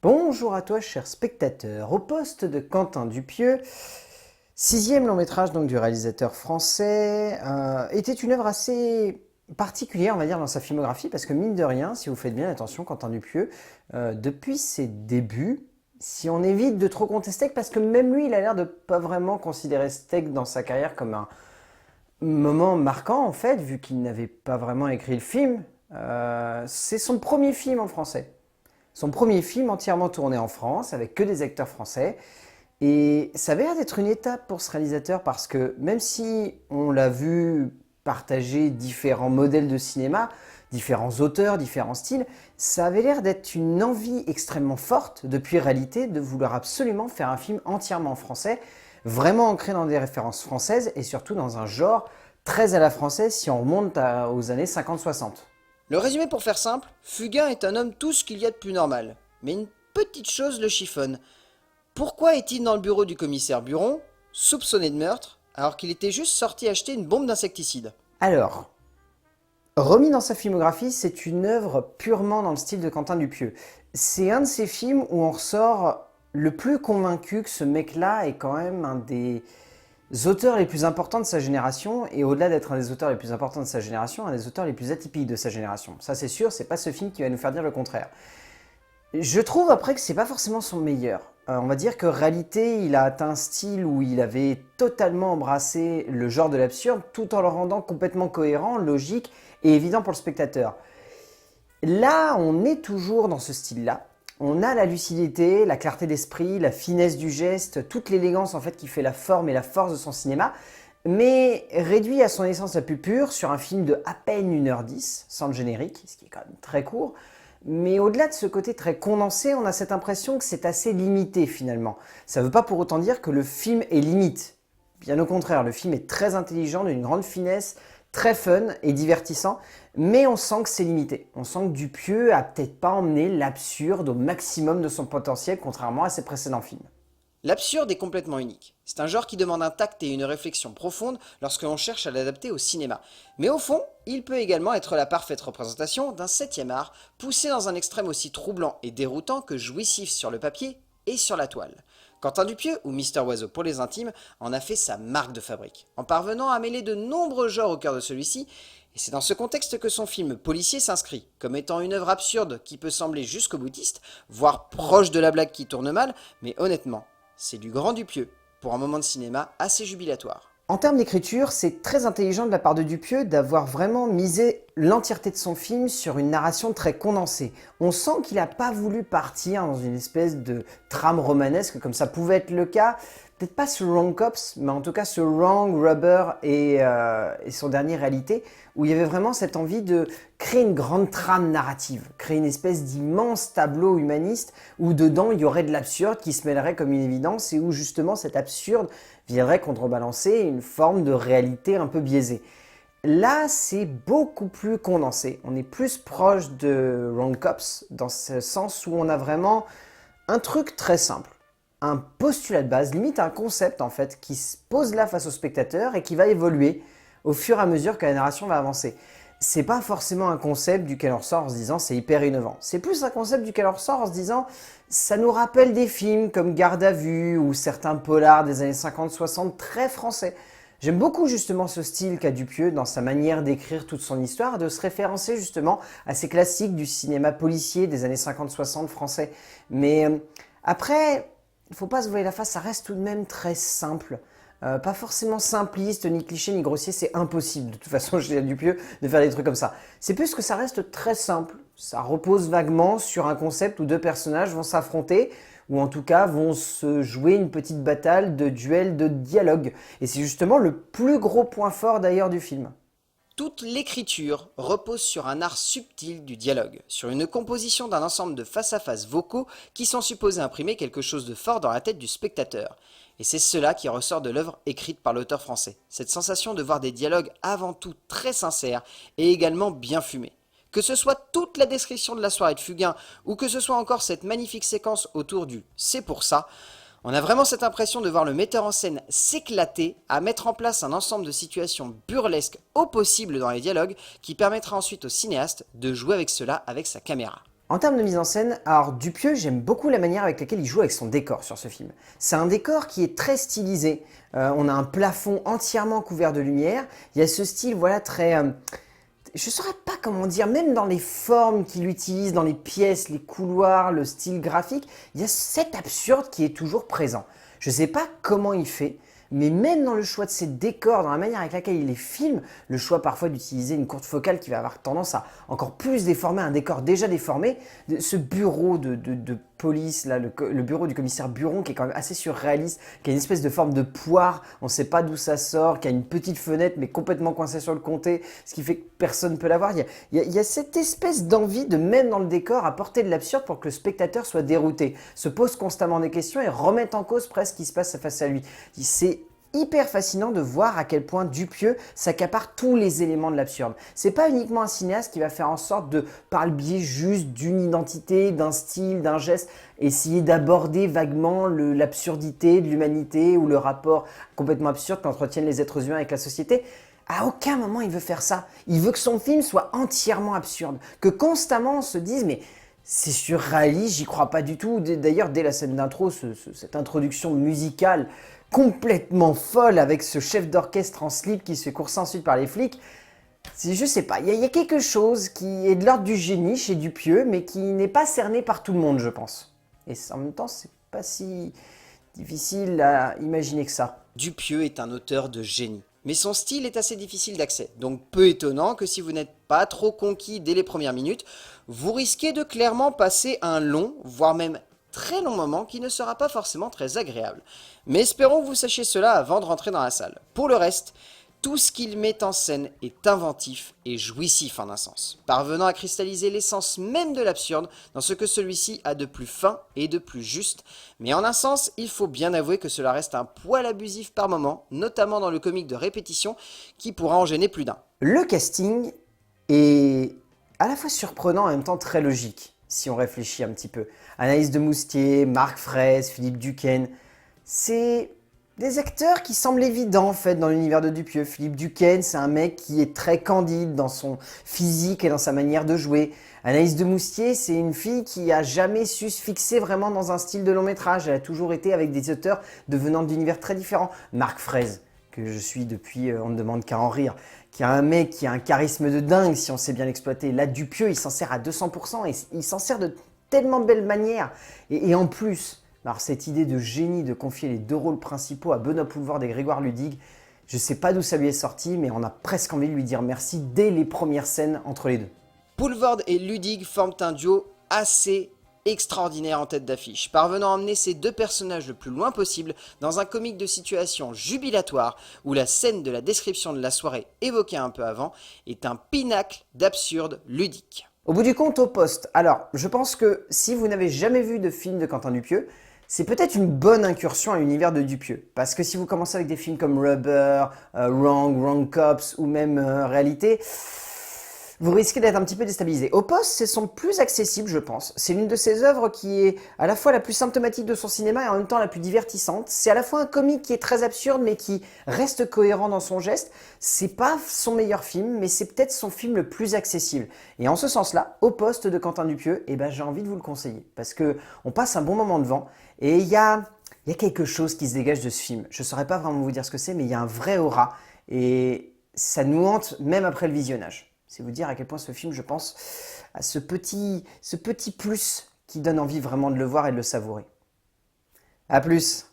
Bonjour à toi, cher spectateur. Au poste de Quentin Dupieux, sixième long métrage donc du réalisateur français, était une œuvre assez particulière, on va dire, dans sa filmographie, parce que mine de rien, si vous faites bien attention, Quentin Dupieux, depuis ses débuts, si on évite de trop compter Steak, parce que même lui, il a l'air de pas vraiment considérer Steak dans sa carrière comme un moment marquant, en fait, vu qu'il n'avait pas vraiment écrit le film. C'est son premier film en français. Son premier film entièrement tourné en France, avec que des acteurs français. Et ça avait l'air d'être une étape pour ce réalisateur parce que même si on l'a vu partager différents modèles de cinéma, différents auteurs, différents styles, ça avait l'air d'être une envie extrêmement forte depuis réalité de vouloir absolument faire un film entièrement français, vraiment ancré dans des références françaises et surtout dans un genre très à la française si on remonte aux années 50-60. Le résumé pour faire simple, Fugain est un homme tout ce qu'il y a de plus normal. Mais une petite chose le chiffonne. Pourquoi est-il dans le bureau du commissaire Buron, soupçonné de meurtre, alors qu'il était juste sorti acheter une bombe d'insecticide? Alors, remis dans sa filmographie, c'est une œuvre purement dans le style de Quentin Dupieux. C'est un de ces films où on ressort le plus convaincu que ce mec-là est quand même un des auteurs les plus importants de sa génération, et au-delà d'être un des auteurs les plus importants de sa génération, un des auteurs les plus atypiques de sa génération. Ça c'est sûr, c'est pas ce film qui va nous faire dire le contraire. Je trouve après que c'est pas forcément son meilleur. On va dire que réalité, il a atteint un style où il avait totalement embrassé le genre de l'absurde tout en le rendant complètement cohérent, logique et évident pour le spectateur. Là, on est toujours dans ce style-là. On a la lucidité, la clarté d'esprit, la finesse du geste, toute l'élégance en fait qui fait la forme et la force de son cinéma, mais réduit à son essence la plus pure sur un film de à peine 1h10, sans le générique, ce qui est quand même très court. Mais au-delà de ce côté très condensé, on a cette impression que c'est assez limité finalement. Ça ne veut pas pour autant dire que le film est limite. Bien au contraire, le film est très intelligent, d'une grande finesse, très fun et divertissant, mais on sent que c'est limité. On sent que Dupieux a peut-être pas emmené l'absurde au maximum de son potentiel, contrairement à ses précédents films. L'absurde est complètement unique. C'est un genre qui demande un tact et une réflexion profonde lorsque l'on cherche à l'adapter au cinéma. Mais au fond, il peut également être la parfaite représentation d'un septième art, poussé dans un extrême aussi troublant et déroutant que jouissif sur le papier et sur la toile. Quentin Dupieux, ou Mister Oiseau pour les intimes, en a fait sa marque de fabrique, en parvenant à mêler de nombreux genres au cœur de celui-ci, et c'est dans ce contexte que son film policier s'inscrit, comme étant une œuvre absurde qui peut sembler jusqu'au boutiste, voire proche de la blague qui tourne mal, mais honnêtement, c'est du grand Dupieux, pour un moment de cinéma assez jubilatoire. En termes d'écriture, c'est très intelligent de la part de Dupieux d'avoir vraiment misé l'entièreté de son film sur une narration très condensée. On sent qu'il n'a pas voulu partir dans une espèce de trame romanesque comme ça pouvait être le cas, peut-être pas sur Wrong Cops, mais en tout cas sur Wrong, Rubber et son dernier Réalité, où il y avait vraiment cette envie de créer une grande trame narrative, créer une espèce d'immense tableau humaniste où dedans il y aurait de l'absurde qui se mêlerait comme une évidence et où justement cet absurde viendrait contrebalancer une forme de réalité un peu biaisée. Là, c'est beaucoup plus condensé. On est plus proche de Wrong Cops dans ce sens où on a vraiment un truc très simple. Un postulat de base, limite un concept en fait, qui se pose là face au spectateur et qui va évoluer au fur et à mesure que la narration va avancer. C'est pas forcément un concept duquel on ressort en se disant c'est hyper innovant. C'est plus un concept duquel on ressort en se disant ça nous rappelle des films comme Garde à vue ou certains polars des années 50-60 très français. J'aime beaucoup justement ce style qu'a Dupieux dans sa manière d'écrire toute son histoire, de se référencer justement à ces classiques du cinéma policier des années 50-60 français. Mais après, il ne faut pas se voiler la face, ça reste tout de même très simple. Pas forcément simpliste, ni cliché, ni grossier, c'est impossible de toute façon chez Dupieux de faire des trucs comme ça. C'est plus que ça reste très simple, ça repose vaguement sur un concept où deux personnages vont s'affronter, ou en tout cas vont se jouer une petite bataille de duel de dialogue. Et c'est justement le plus gros point fort d'ailleurs du film. Toute l'écriture repose sur un art subtil du dialogue, sur une composition d'un ensemble de face-à-face vocaux qui sont supposés imprimer quelque chose de fort dans la tête du spectateur. Et c'est cela qui ressort de l'œuvre écrite par l'auteur français, cette sensation de voir des dialogues avant tout très sincères et également bien fumés. Que ce soit toute la description de la soirée de Fugain ou que ce soit encore cette magnifique séquence autour du «c'est pour ça», on a vraiment cette impression de voir le metteur en scène s'éclater à mettre en place un ensemble de situations burlesques au possible dans les dialogues qui permettra ensuite au cinéaste de jouer avec cela avec sa caméra. En termes de mise en scène, alors Dupieux, j'aime beaucoup la manière avec laquelle il joue avec son décor sur ce film. C'est un décor qui est très stylisé. On a un plafond entièrement couvert de lumière. Il y a ce style, voilà, très... je ne saurais pas comment dire, même dans les formes qu'il utilise, dans les pièces, les couloirs, le style graphique, il y a cet absurde qui est toujours présent. Je ne sais pas comment il fait, mais même dans le choix de ses décors, dans la manière avec laquelle il les filme, le choix parfois d'utiliser une courte focale qui va avoir tendance à encore plus déformer un décor déjà déformé, ce bureau de police, là, le bureau du commissaire Buron qui est quand même assez surréaliste, qui a une espèce de forme de poire, on ne sait pas d'où ça sort, qui a une petite fenêtre mais complètement coincée sur le côté, ce qui fait que personne ne peut la voir. Il y a cette espèce d'envie de, même dans le décor, apporter de l'absurde pour que le spectateur soit dérouté, se pose constamment des questions et remette en cause presque ce qui se passe face à lui. C'est hyper fascinant de voir à quel point Dupieux s'accapare tous les éléments de l'absurde. C'est pas uniquement un cinéaste qui va faire en sorte de, par le biais juste d'une identité, d'un style, d'un geste, essayer d'aborder vaguement l'absurdité de l'humanité ou le rapport complètement absurde qu'entretiennent les êtres humains avec la société. À aucun moment il veut faire ça. Il veut que son film soit entièrement absurde, que constamment on se dise mais c'est surréaliste, j'y crois pas du tout. D'ailleurs, dès la scène d'intro, cette introduction musicale complètement folle avec ce chef d'orchestre en slip qui se fait courser ensuite par les flics, je sais pas, il y a quelque chose qui est de l'ordre du génie chez Dupieux, mais qui n'est pas cerné par tout le monde, je pense. Et en même temps, c'est pas si difficile à imaginer que ça. Dupieux est un auteur de génie. Mais son style est assez difficile d'accès, donc peu étonnant que si vous n'êtes pas trop conquis dès les premières minutes, vous risquez de clairement passer un long, voire même très long moment qui ne sera pas forcément très agréable. Mais espérons que vous sachiez cela avant de rentrer dans la salle. Pour le reste, tout ce qu'il met en scène est inventif et jouissif en un sens, parvenant à cristalliser l'essence même de l'absurde dans ce que celui-ci a de plus fin et de plus juste. Mais en un sens, il faut bien avouer que cela reste un poil abusif par moment, notamment dans le comique de répétition qui pourra en gêner plus d'un. Le casting est à la fois surprenant et en même temps très logique, si on réfléchit un petit peu. Anaïs de Moustier, Marc Fraisse, Philippe Duquesne, c'est des acteurs qui semblent évidents en fait dans l'univers de Dupieux. Philippe Duquesne, c'est un mec qui est très candide dans son physique et dans sa manière de jouer. Anaïs de Moustier, c'est une fille qui a jamais su se fixer vraiment dans un style de long métrage. Elle a toujours été avec des auteurs devenant d'univers très différents. Marc Fraisse, que je suis depuis On ne demande qu'à en rire, qui a un mec qui a un charisme de dingue si on sait bien l'exploiter. Là, Dupieux, il s'en sert à 200% et il s'en sert de tellement belle manière. Et en plus, alors cette idée de génie de confier les deux rôles principaux à Benoît Poelvoorde et Grégoire Ludig, je ne sais pas d'où ça lui est sorti, mais on a presque envie de lui dire merci dès les premières scènes entre les deux. Poelvoorde et Ludig forment un duo assez extraordinaire en tête d'affiche, parvenant à emmener ces deux personnages le plus loin possible dans un comique de situation jubilatoire où la scène de la description de la soirée évoquée un peu avant est un pinacle d'absurde ludique. Au bout du compte, Au Poste. Alors, je pense que si vous n'avez jamais vu de film de Quentin Dupieux, c'est peut-être une bonne incursion à l'univers de Dupieux. Parce que si vous commencez avec des films comme Rubber, Wrong Cops ou même Réalité, vous risquez d'être un petit peu déstabilisé. Au Poste, c'est son plus accessible, je pense. C'est l'une de ses œuvres qui est à la fois la plus symptomatique de son cinéma et en même temps la plus divertissante. C'est à la fois un comique qui est très absurde mais qui reste cohérent dans son geste. C'est pas son meilleur film, mais c'est peut-être son film le plus accessible. Et en ce sens-là, Au Poste de Quentin Dupieux, eh ben, j'ai envie de vous le conseiller. Parce que on passe un bon moment devant et il y a quelque chose qui se dégage de ce film. Je ne saurais pas vraiment vous dire ce que c'est, mais il y a un vrai aura et ça nous hante même après le visionnage. C'est vous dire à quel point ce film, je pense, a ce petit plus qui donne envie vraiment de le voir et de le savourer. A plus!